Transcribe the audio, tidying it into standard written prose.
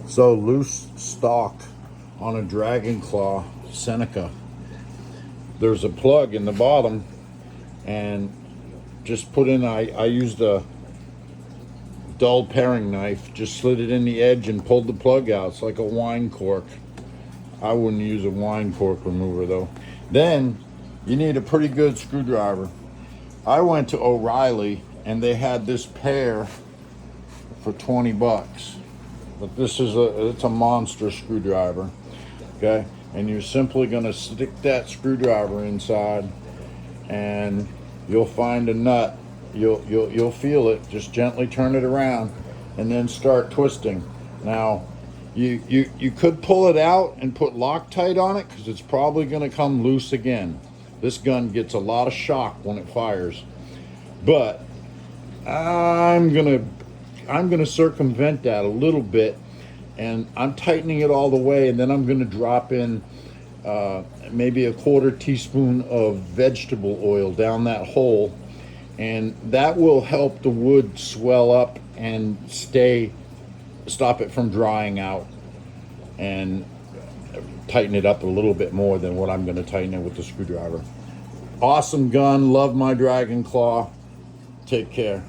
So loose stock on a Dragon Claw Seneca. There's a plug in the bottom, and just put in, I used a dull paring knife, just slid it in the edge and pulled the plug out. It's like a wine cork. I wouldn't use a wine cork remover though. Then you need a pretty good screwdriver. I went to O'Reilly and they had this pair for 20 bucks. But this is it's a monster screwdriver. Okay? And you're simply gonna stick that screwdriver inside and you'll find a nut. You'll feel it. Just gently turn it around and then start twisting. Now you could pull it out and put Loctite on it because it's probably going to come loose again. This gun gets a lot of shock when it fires, but I'm gonna circumvent that a little bit, and I'm tightening it all the way, and then I'm gonna drop in maybe a quarter teaspoon of vegetable oil down that hole, and that will help the wood swell up and stop it from drying out, and tighten it up a little bit more than what I'm going to tighten it with the screwdriver. Awesome gun. Love my Dragon Claw. Take care.